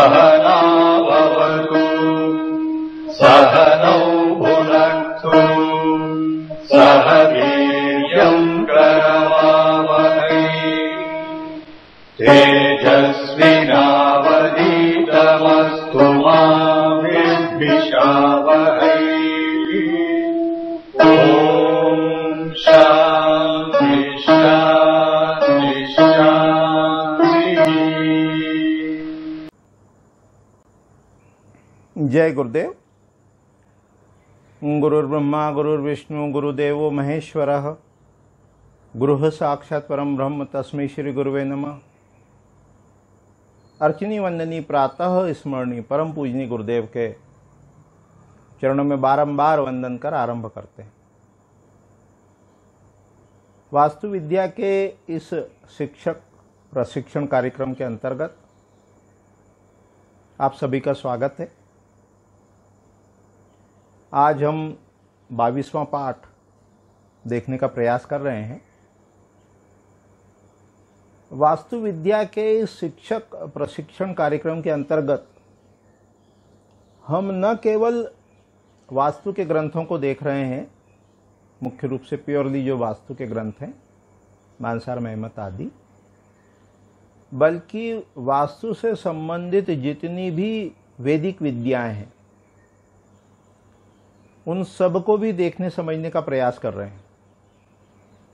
सहनावतु सहनौ भुनक्तु सह वीर्यम् करवावहै तेजस्विनावधीतमस्तु मा विद्विषावहै। ॐ शान्ति शान्ति शान्ति। जय गुरुदेव। गुरुर्ब्रह्मा गुरुर्विष्णु गुरुदेवो महेश्वरः। गुरुः साक्षात् परम ब्रह्म तस्मै श्री गुरुवे नमः। अर्चनी वंदनी प्रातः स्मरणी परम पूजनी गुरुदेव के चरणों में बारंबार वंदन कर आरंभ करते हैं। वास्तु विद्या के इस शिक्षक प्रशिक्षण कार्यक्रम के अंतर्गत आप सभी का स्वागत है। आज हम 22वां पाठ देखने का प्रयास कर रहे हैं। वास्तु विद्या के शिक्षक प्रशिक्षण कार्यक्रम के अंतर्गत हम न केवल वास्तु के ग्रंथों को देख रहे हैं, मुख्य रूप से प्योरली जो वास्तु के ग्रंथ हैं, मानसार महमत आदि, बल्कि वास्तु से संबंधित जितनी भी वैदिक विद्याएं हैं उन सब को भी देखने समझने का प्रयास कर रहे हैं।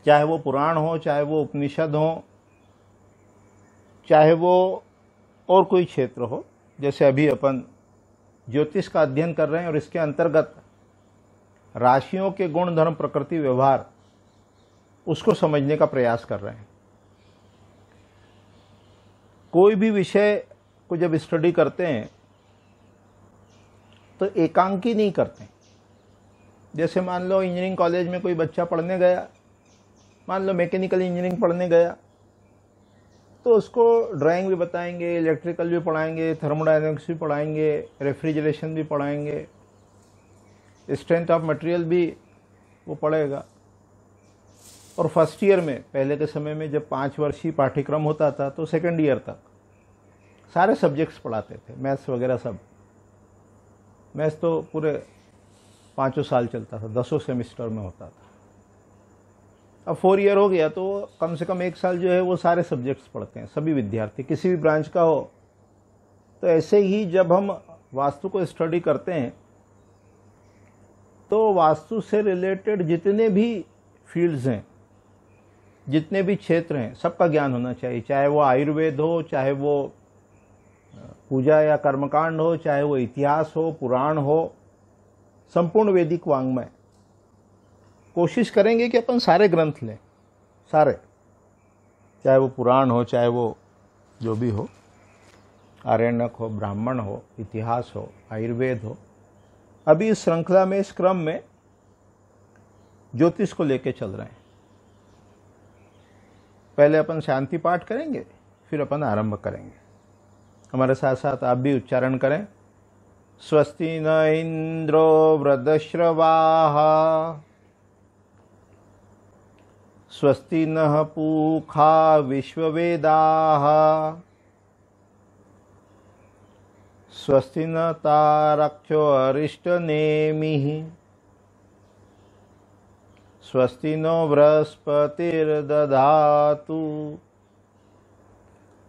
चाहे वो पुराण हो, चाहे वो उपनिषद हो, चाहे वो और कोई क्षेत्र हो। जैसे अभी अपन ज्योतिष का अध्ययन कर रहे हैं और इसके अंतर्गत राशियों के गुण धर्म प्रकृति व्यवहार उसको समझने का प्रयास कर रहे हैं। कोई भी विषय को जब स्टडी करते हैं तो एकांकी नहीं करते। जैसे मान लो इंजीनियरिंग कॉलेज में कोई बच्चा पढ़ने गया, मान लो मैकेनिकल इंजीनियरिंग पढ़ने गया, तो उसको ड्राइंग भी बताएंगे, इलेक्ट्रिकल भी पढ़ाएंगे, थर्मोडायनेमिक्स भी पढ़ाएंगे, रेफ्रिजरेशन भी पढ़ाएंगे, स्ट्रेंथ ऑफ मटेरियल भी वो पढ़ेगा। और फर्स्ट ईयर में, पहले के समय में जब 5 वर्षीय पाठ्यक्रम होता था तो सेकंड ईयर तक सारे सब्जेक्ट्स पढ़ाते थे, मैथ्स वगैरह सब। मैथ्स तो पूरे 5 साल चलता था, 10 सेमेस्टर में होता था। अब 4 ईयर हो गया तो कम से कम 1 साल जो है वो सारे सब्जेक्ट्स पढ़ते हैं सभी विद्यार्थी, किसी भी ब्रांच का हो। तो ऐसे ही जब हम वास्तु को स्टडी करते हैं तो वास्तु से रिलेटेड जितने भी फील्ड्स हैं, जितने भी क्षेत्र हैं, सबका ज्ञान होना चाहिए। चाहे वो आयुर्वेद हो, चाहे वो पूजा या कर्मकांड हो, चाहे वो इतिहास हो, पुराण हो, संपूर्ण वैदिक वांग्मय। कोशिश करेंगे कि अपन सारे ग्रंथ लें, सारे, चाहे वो पुराण हो, चाहे वो जो भी हो, आरण्यक हो, ब्राह्मण हो, इतिहास हो, आयुर्वेद हो। अभी इस श्रृंखला में, इस क्रम में ज्योतिष को लेके चल रहे हैं। पहले अपन शांति पाठ करेंगे, फिर अपन आरंभ करेंगे। हमारे साथ साथ आप भी उच्चारण करें। स्वस्ति न इंद्रो वृद्धश्रवाः स्वस्ति नः पूषा विश्ववेदाः स्वस्ति न तारक्ष्यो अरिष्टनेमिः स्वस्ति नो बृहस्पतिर्दधातु।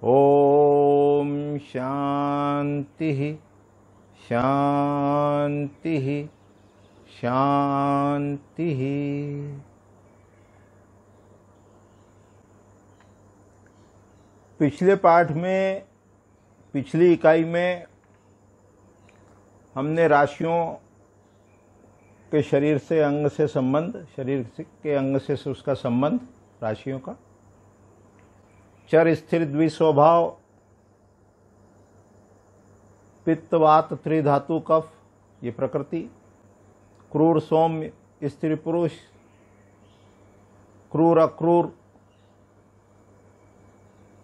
ओम शांति शांति शांति। पिछले पाठ में, पिछली इकाई में हमने राशियों के शरीर से अंग से संबंध, शरीर के अंग से उसका संबंध, राशियों का, चर स्थिर द्विस्वभाव, पित्त वात त्रिधातु कफ, ये प्रकृति, क्रूर सौम्य स्त्री पुरुष, क्रूर अक्रूर,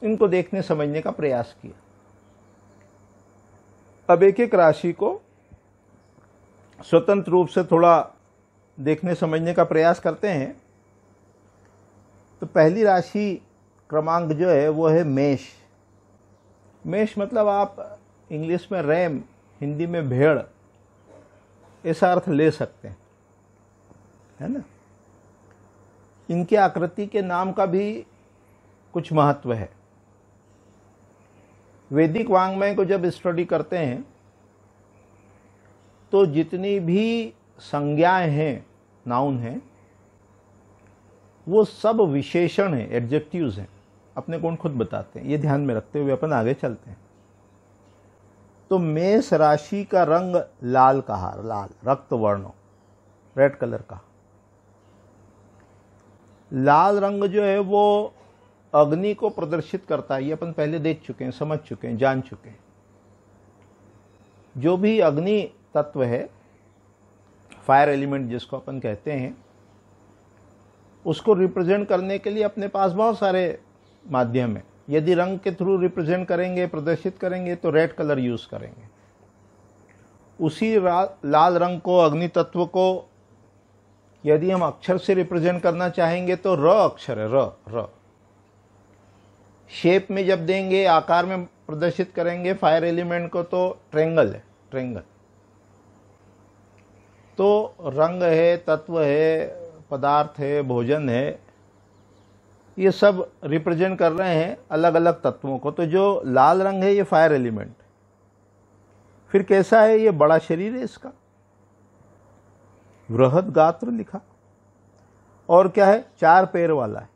इनको देखने समझने का प्रयास किया। अब एक एक राशि को स्वतंत्र रूप से थोड़ा देखने समझने का प्रयास करते हैं। तो पहली राशि क्रमांक जो है वो है मेष। मेष मतलब आप इंग्लिश में रैम, हिंदी में भेड़, ऐसा अर्थ ले सकते हैं, है ना। इनके आकृति के नाम का भी कुछ महत्व है। वैदिक वाङ्मय को जब स्टडी करते हैं तो जितनी भी संज्ञाएं हैं, नाउन हैं, वो सब विशेषण हैं, एडजेक्टिव्स हैं, अपने गुण खुद बताते हैं। ये ध्यान में रखते हुए अपन आगे चलते हैं। तो मेष राशि का रंग लाल कहा, लाल रक्त वर्ण, रेड कलर का। लाल रंग जो है वो अग्नि को प्रदर्शित करता है। ये अपन पहले देख चुके हैं, समझ चुके हैं, जान चुके हैं। जो भी अग्नि तत्व है, फायर एलिमेंट जिसको अपन कहते हैं, उसको रिप्रेजेंट करने के लिए अपने पास बहुत सारे माध्यम है। यदि रंग के थ्रू रिप्रेजेंट करेंगे, प्रदर्शित करेंगे, तो रेड कलर यूज करेंगे। उसी लाल रंग को, अग्नि तत्व को, यदि हम अक्षर से रिप्रेजेंट करना चाहेंगे तो र अक्षर है, र। शेप में जब देंगे, आकार में प्रदर्शित करेंगे फायर एलिमेंट को, तो ट्रेंगल है, ट्रेंगल। तो रंग है, तत्व है, पदार्थ है, भोजन है, ये सब रिप्रेजेंट कर रहे हैं अलग अलग तत्वों को। तो जो लाल रंग है ये फायर एलिमेंट। फिर कैसा है? ये बड़ा शरीर है इसका, बृहद गात्र लिखा। और क्या है? 4 पैर वाला है,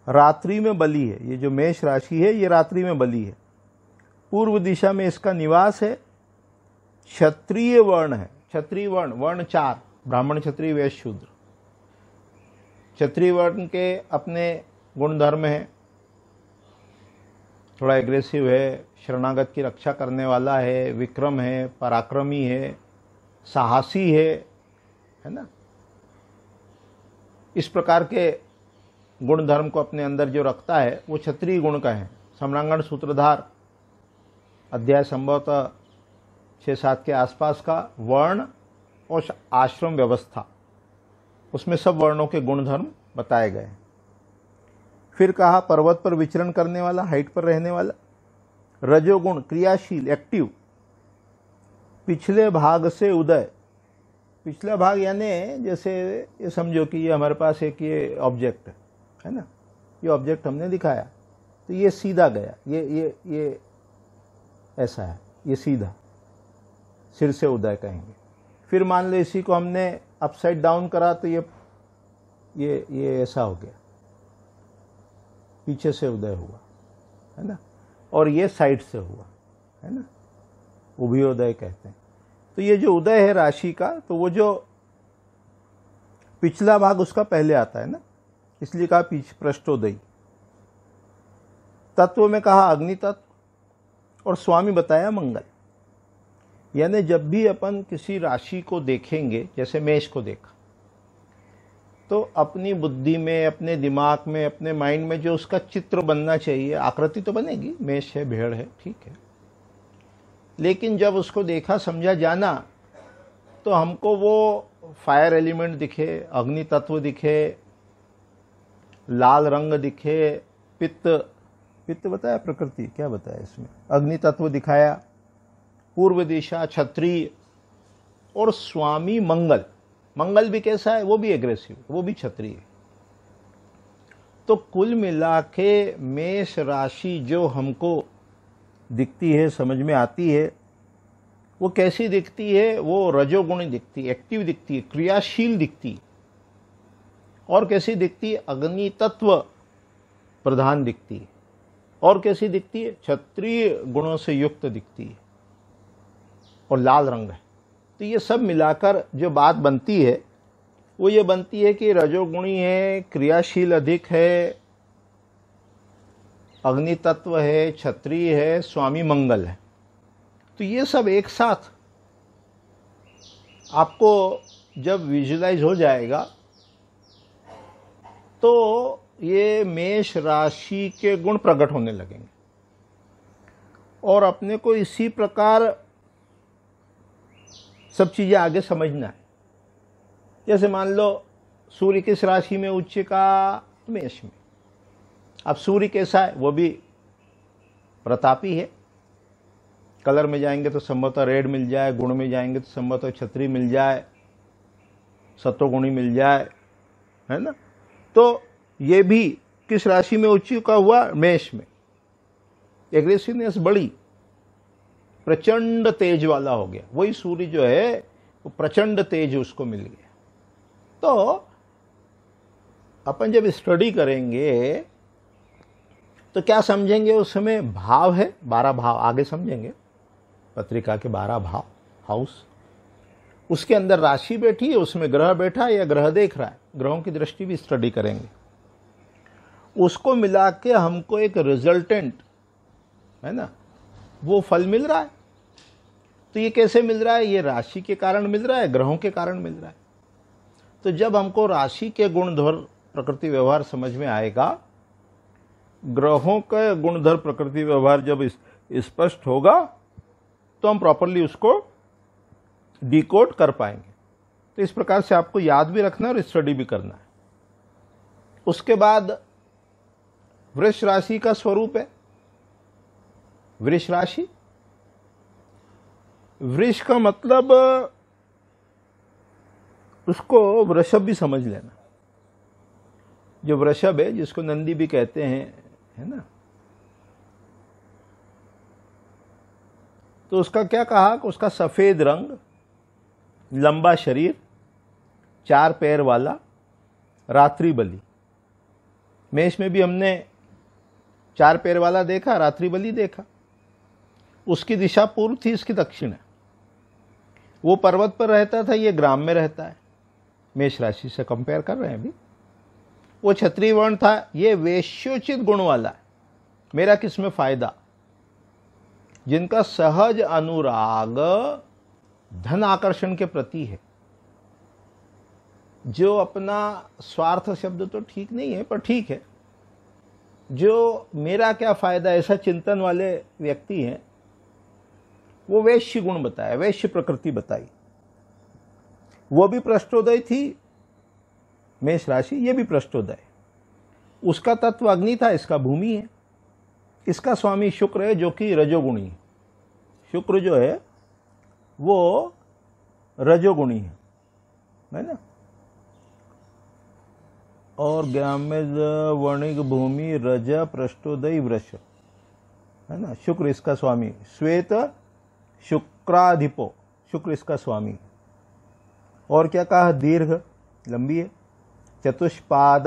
रात्रि में बली है। ये जो मेष राशि है ये रात्रि में बली है। पूर्व दिशा में इसका निवास है। क्षत्रिय वर्ण है, क्षत्रिय वर्ण, वर्ण 4, ब्राह्मण, क्षत्रिय, वैश्य, शूद्र। क्षत्रिय वर्ण के अपने गुण धर्म है, थोड़ा एग्रेसिव है, शरणागत की रक्षा करने वाला है, विक्रम है, पराक्रमी है, साहसी है ना। इस प्रकार के गुण धर्म को अपने अंदर जो रखता है वो क्षत्रिय गुण का है। सम्रांगण सूत्रधार अध्याय संभवतः 6-7 के आसपास का वर्ण और आश्रम व्यवस्था, उसमें सब वर्णों के गुण धर्म बताए गए। फिर कहा पर्वत पर विचरण करने वाला, हाइट पर रहने वाला। रजोगुण, क्रियाशील, एक्टिव। पिछले भाग से उदय, पिछला भाग यानी जैसे ये समझो कि ये हमारे पास एक ये ऑब्जेक्ट है ना, ये ऑब्जेक्ट हमने दिखाया तो ये सीधा गया, ये ऐसा है, ये सीधा, सिर से उदय कहेंगे। फिर मान लो इसी को हमने अपसाइड डाउन करा तो ये ऐसा हो गया, पीछे से उदय हुआ, है ना। और ये साइड से हुआ, है ना, उभयोदय कहते हैं। तो ये जो उदय है राशि का, तो वो जो पिछला भाग उसका पहले आता है ना, इसलिए कहा पीछे पृष्ठोदय। तत्व में कहा अग्नि तत्व, और स्वामी बताया मंगल। यानी जब भी अपन किसी राशि को देखेंगे, जैसे मेष को देखा, तो अपनी बुद्धि में, अपने दिमाग में, अपने माइंड में जो उसका चित्र बनना चाहिए, आकृति तो बनेगी, मेष है, भेड़ है, ठीक है, लेकिन जब उसको देखा, समझा, जाना, तो हमको वो फायर एलिमेंट दिखे, अग्नि तत्व दिखे, लाल रंग दिखे, पित्त बताया, प्रकृति क्या बताया इसमें, अग्नि तत्व दिखाया, पूर्व दिशा, क्षत्रिय, और स्वामी मंगल। मंगल भी कैसा है? वो भी एग्रेसिव, वो भी क्षत्रिय। तो कुल मिला के मेष राशि जो हमको दिखती है, समझ में आती है, वो कैसी दिखती है? वो रजोगुणी दिखती है, एक्टिव दिखती है, क्रियाशील दिखती है। और कैसी दिखती है? अग्नि तत्व प्रधान दिखती है। और कैसी दिखती है? क्षत्रिय गुणों से युक्त दिखती है, और लाल रंग है। तो ये सब मिलाकर जो बात बनती है वो ये बनती है कि रजोगुणी है, क्रियाशील अधिक है, अग्नि तत्व है, क्षत्रिय है, स्वामी मंगल है। तो ये सब एक साथ आपको जब विजुलाइज हो जाएगा तो ये मेष राशि के गुण प्रकट होने लगेंगे। और अपने को इसी प्रकार सब चीजें आगे समझना है। जैसे मान लो सूर्य किस राशि में उच्च का? मेष में। अब सूर्य कैसा है? वो भी प्रतापी है, कलर में जाएंगे तो संभवतः रेड मिल जाए, गुण में जाएंगे तो संभवतः छत्री मिल जाए, सत्वगुणी मिल जाए, है ना। तो ये भी किस राशि में उच्च का हुआ? मेष में। एग्रेसिवनेस बढ़ी, प्रचंड तेज वाला हो गया। वही सूर्य जो है वो प्रचंड तेज उसको मिल गया। तो अपन जब स्टडी करेंगे तो क्या समझेंगे? उस समय भाव है, 12 भाव आगे समझेंगे, पत्रिका के 12 भाव, हाउस, उसके अंदर राशि बैठी है, उसमें ग्रह बैठा है या ग्रह देख रहा है, ग्रहों की दृष्टि भी स्टडी करेंगे। उसको मिला के हमको एक रिजल्टेंट, है ना, वो फल मिल रहा है। तो ये कैसे मिल रहा है? ये राशि के कारण मिल रहा है, ग्रहों के कारण मिल रहा है। तो जब हमको राशि के गुणधर प्रकृति व्यवहार समझ में आएगा, ग्रहों का गुणधर प्रकृति व्यवहार जब स्पष्ट होगा, तो हम प्रॉपरली उसको डिकोड कर पाएंगे। तो इस प्रकार से आपको याद भी रखना है और स्टडी भी करना है। उसके बाद वृष राशि का स्वरूप है। वृष राशि, वृष का मतलब उसको वृषभ भी समझ लेना। जो वृषभ है, जिसको नंदी भी कहते हैं, है ना, तो उसका क्या कहा कि उसका सफेद रंग, लंबा शरीर, 4 पैर वाला, रात्रि बलि। मेष में भी हमने 4 पैर वाला देखा, रात्रि बलि देखा। उसकी दिशा पूर्व थी, इसकी दक्षिण है। वो पर्वत पर रहता था, ये ग्राम में रहता है। मेष राशि से कंपेयर कर रहे हैं अभी। वो क्षत्रिय वर्ण था, ये वेश्योचित गुण वाला है। मेरा किसमें फायदा? जिनका सहज अनुराग धन आकर्षण के प्रति है, जो अपना स्वार्थ शब्द तो ठीक नहीं है पर ठीक है, जो मेरा क्या फायदा ऐसा चिंतन वाले व्यक्ति हैं, वो वैश्य गुण बताया, वैश्य प्रकृति बताई। वो भी पृष्ठोदय थी मेष राशि, ये भी पृष्ठोदय। उसका तत्व अग्नि था, इसका भूमि है। इसका स्वामी शुक्र है, जो कि रजोगुणी है। शुक्र जो है वो रजोगुणी है ना। और ग्राम्य वर्णिक भूमि रज पृष्ठोदय वृष, है ना। शुक्र इसका स्वामी, श्वेत शुक्राधिपो, शुक्र इसका स्वामी। और क्या कहा? दीर्घ, लंबी है। चतुष्पाद,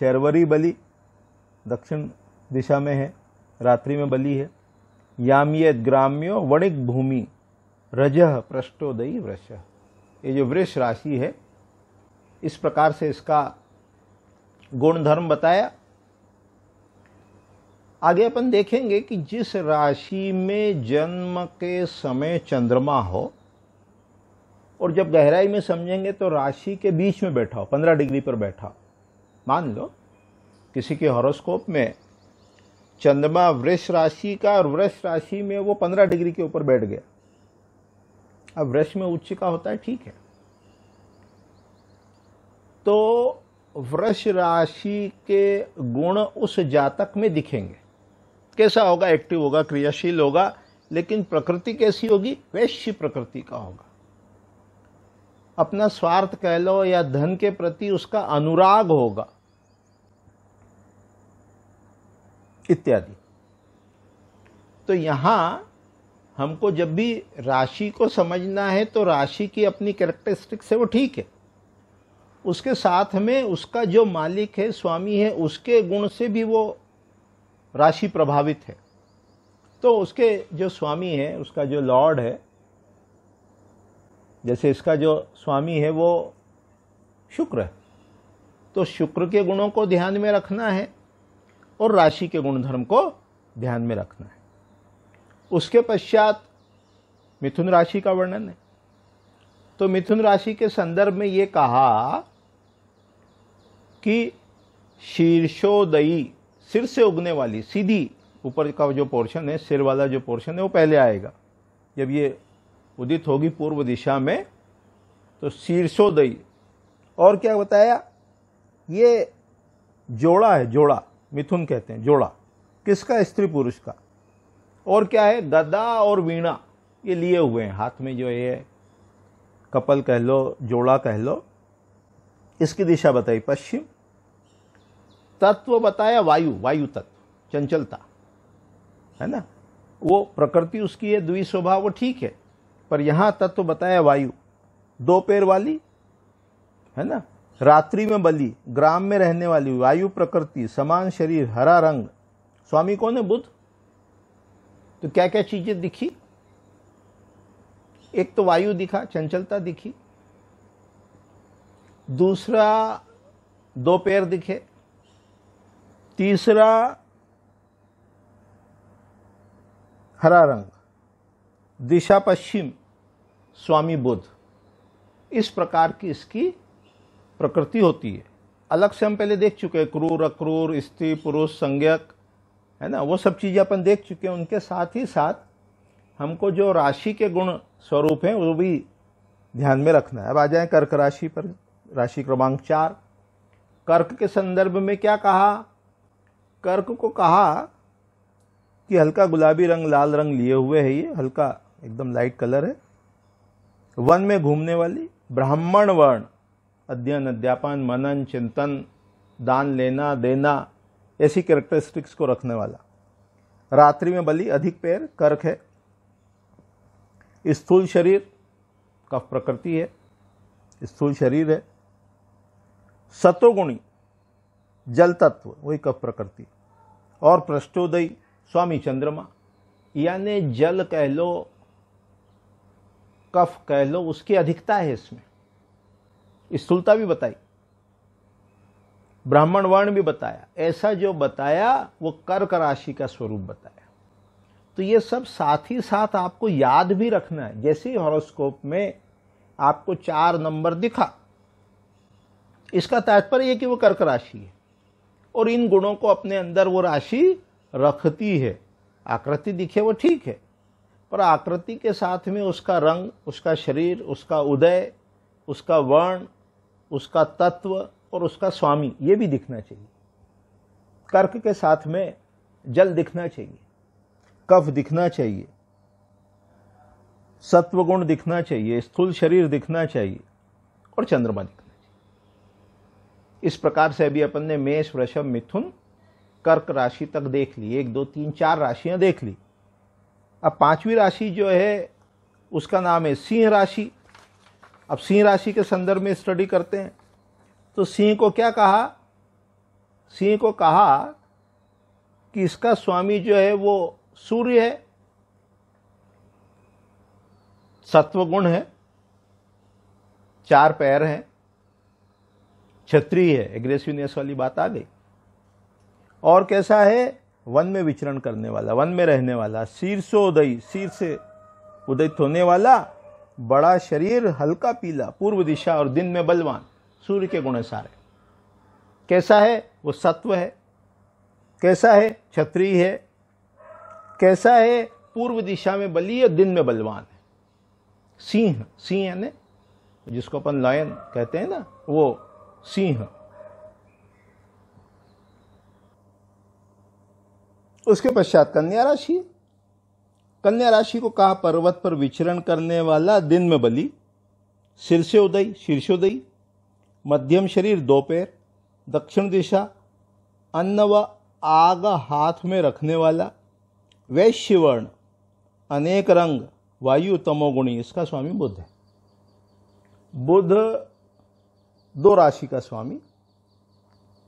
शर्वरी बलि, दक्षिण दिशा में है, रात्रि में बलि है। यामियत ग्राम्यो वणिक भूमि रजः पृष्ठोदयी वृष। ये जो वृष राशि है, इस प्रकार से इसका गुण धर्म बताया। आगे अपन देखेंगे कि जिस राशि में जन्म के समय चंद्रमा हो, और जब गहराई में समझेंगे तो राशि के बीच में बैठा हो, 15 डिग्री पर बैठा हो। मान लो किसी के हॉरोस्कोप में चंद्रमा वृष राशि का, और वृष राशि में वो 15 डिग्री के ऊपर बैठ गया। अब वृष में उच्च का होता है, ठीक है। तो वृष राशि के गुण उस जातक में दिखेंगे। कैसा होगा? एक्टिव होगा, क्रियाशील होगा, लेकिन प्रकृति कैसी होगी? वैश्य प्रकृति का होगा। अपना स्वार्थ कह लो या धन के प्रति उसका अनुराग होगा, इत्यादि। तो यहां हमको जब भी राशि को समझना है तो राशि की अपनी कैरेक्टरिस्टिक्स है, वो ठीक है। उसके साथ में उसका जो मालिक है, स्वामी है, उसके गुण से भी वो राशि प्रभावित है। तो उसके जो स्वामी है, उसका जो लॉर्ड है, जैसे इसका जो स्वामी है वो शुक्र है, तो शुक्र के गुणों को ध्यान में रखना है और राशि के गुणधर्म को ध्यान में रखना है। उसके पश्चात मिथुन राशि का वर्णन है। तो मिथुन राशि के संदर्भ में ये कहा कि शीर्षोदयी, सिर से उगने वाली, सीधी ऊपर का जो पोर्शन है, सिर वाला जो पोर्शन है, वो पहले आएगा। जब ये उदित होगी पूर्व दिशा में, तो शीर्षोदयी। और क्या बताया? ये जोड़ा है, जोड़ा, मिथुन कहते हैं जोड़ा। किसका? स्त्री पुरुष का। और क्या है, गदा और वीणा ये लिए हुए हैं हाथ में, जो ये कपल कह लो, जोड़ा कह लो। इसकी दिशा बताई पश्चिम। तत्व बताया वायु, वायु तत्व, चंचलता है ना, वो प्रकृति उसकी है, द्वि स्वभाव, वो ठीक है। पर यहां तत्व बताया वायु, 2 पैर वाली है ना, रात्रि में बली, ग्राम में रहने वाली, वायु प्रकृति, समान शरीर, हरा रंग। स्वामी कौन है? बुध। तो क्या क्या चीजें दिखी? एक तो वायु दिखा, चंचलता दिखी। दूसरा 2 पैर दिखे। तीसरा हरा रंग, दिशा पश्चिम, स्वामी बुध। इस प्रकार की इसकी प्रकृति होती है। अलग से हम पहले देख चुके हैं, क्रूर, अक्रूर, स्त्री, पुरुष, संज्ञक है ना, वो सब चीजें अपन देख चुके हैं। उनके साथ ही साथ हमको जो राशि के गुण स्वरूप हैं वो भी ध्यान में रखना है। अब आ जाए कर्क राशि पर, राशि क्रमांक 4। कर्क के संदर्भ में क्या कहा? कर्क को कहा कि हल्का गुलाबी रंग, लाल रंग लिए हुए है, ये हल्का एकदम लाइट कलर है। वन में घूमने वाली, ब्राह्मण वर्ण, अध्ययन, अध्यापन, मनन, चिंतन, दान लेना देना, ऐसी कैरेक्टरिस्टिक्स को रखने वाला। रात्रि में बली, अधिक पैर, कर्क है। स्थूल शरीर, कफ प्रकृति है, स्थूल शरीर है। सतोगुणी, जल तत्व, वही कफ प्रकृति। और पृष्ठोदय, स्वामी चंद्रमा, यानी जल कह लो, कफ कह लो, उसकी अधिकता है इसमें। स्थूलता भी बताई, ब्राह्मण वर्ण भी बताया। ऐसा जो बताया वो कर्क राशि का स्वरूप बताया। तो ये सब साथ ही साथ आपको याद भी रखना है। जैसे ही हॉरोस्कोप में आपको 4 नंबर दिखा, इसका तात्पर्य है कि वो कर्क राशि है और इन गुणों को अपने अंदर वो राशि रखती है। आकृति दिखे वो ठीक है, पर आकृति के साथ में उसका रंग, उसका शरीर, उसका उदय, उसका वर्ण, उसका तत्व और उसका स्वामी, ये भी दिखना चाहिए। कर्क के साथ में जल दिखना चाहिए, कफ दिखना चाहिए, सत्वगुण दिखना चाहिए, स्थूल शरीर दिखना चाहिए और चंद्रमा दिखना चाहिए। इस प्रकार से अभी अपन ने मेष, वृषभ, मिथुन, कर्क राशि तक देख ली। 1 2 3 4 राशियां देख ली। अब 5वीं राशि जो है उसका नाम है सिंह राशि। अब सिंह राशि के संदर्भ में स्टडी करते हैं। तो सिंह को क्या कहा? सिंह को कहा कि इसका स्वामी जो है वो सूर्य है, सत्वगुण है, 4 पैर हैं, क्षत्रिय है, एग्रेसिवनेस वाली बात आ गई। और कैसा है? वन में विचरण करने वाला, वन में रहने वाला, शीर्षोदयी, शीर्ष से उदित होने वाला, बड़ा शरीर, हल्का पीला, पूर्व दिशा और दिन में बलवान, सूर्य के गुण सारे। कैसा है? वो सत्व है। कैसा है? क्षत्रिय है। कैसा है? पूर्व दिशा में बली और दिन में बलवान है। सिंह, सिंह यानी जिसको अपन लायन कहते हैं ना, वो सिंह। उसके पश्चात कन्या राशि। कन्या राशि को कहा पर्वत पर विचरण करने वाला, दिन में बली, शीर्षोदयी, शीर्षोदयी, मध्यम शरीर, 2 पैर, दक्षिण दिशा, अन्न व आग हाथ में रखने वाला, वैश्य वर्ण, अनेक रंग, वायु तमोगुणी। इसका स्वामी बुध है। बुध 2 राशि का स्वामी,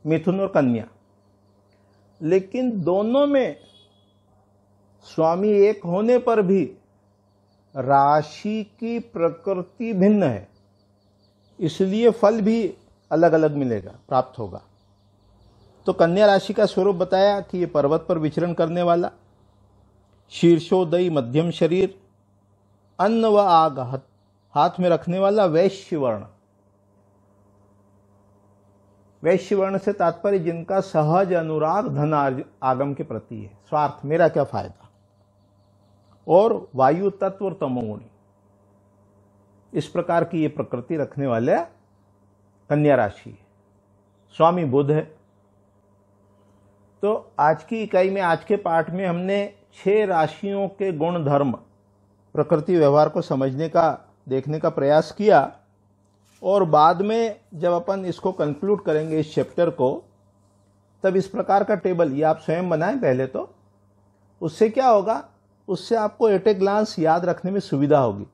मिथुन और कन्या। लेकिन दोनों में स्वामी एक होने पर भी राशि की प्रकृति भिन्न है, इसलिए फल भी अलग अलग मिलेगा, प्राप्त होगा। तो कन्या राशि का स्वरूप बताया कि ये पर्वत पर विचरण करने वाला, शीर्षोदयी, मध्यम शरीर, अन्न व आग हाथ में रखने वाला, वैश्य वर्ण। वैश्य वर्ण से तात्पर्य जिनका सहज अनुराग धन आगम के प्रति है, स्वार्थ, मेरा क्या फायदा। और वायु तत्व और तमोगुणी, इस प्रकार की ये प्रकृति रखने वाले कन्या राशि है। स्वामी बुध है। तो आज की इकाई में, आज के पाठ में हमने 6 राशियों के गुण धर्म प्रकृति व्यवहार को समझने का, देखने का प्रयास किया, और बाद में जब अपन इसको कंक्लूड करेंगे इस चैप्टर को, तब इस प्रकार का टेबल ये आप स्वयं बनाएं पहले तो। उससे क्या होगा, उससे आपको एट ए ग्लांस याद रखने में सुविधा होगी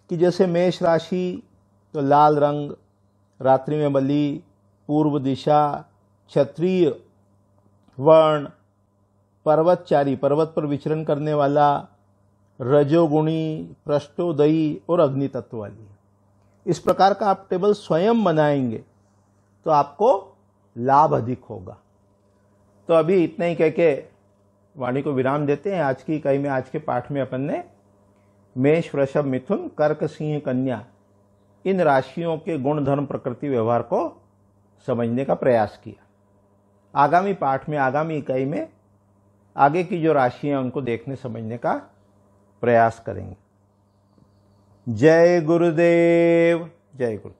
कि जैसे मेष राशि तो लाल रंग, रात्रि में बली, पूर्व दिशा, क्षत्रिय वर्ण, पर्वतचारी, पर्वत पर विचरण करने वाला, रजोगुणी, पृष्ठोदयी और अग्नि तत्व वाली। इस प्रकार का आप टेबल स्वयं बनाएंगे तो आपको लाभ अधिक होगा। तो अभी इतना ही कह के वाणी को विराम देते हैं। आज की इकाई में, आज के पाठ में अपन ने मेष, वृषभ, मिथुन, कर्क, सिंह, कन्या, इन राशियों के गुण धर्म प्रकृति व्यवहार को समझने का प्रयास किया। आगामी पाठ में, आगामी इकाई में आगे की जो राशियां उनको देखने समझने का प्रयास करेंगे। जय गुरुदेव, जय गुरुदेव।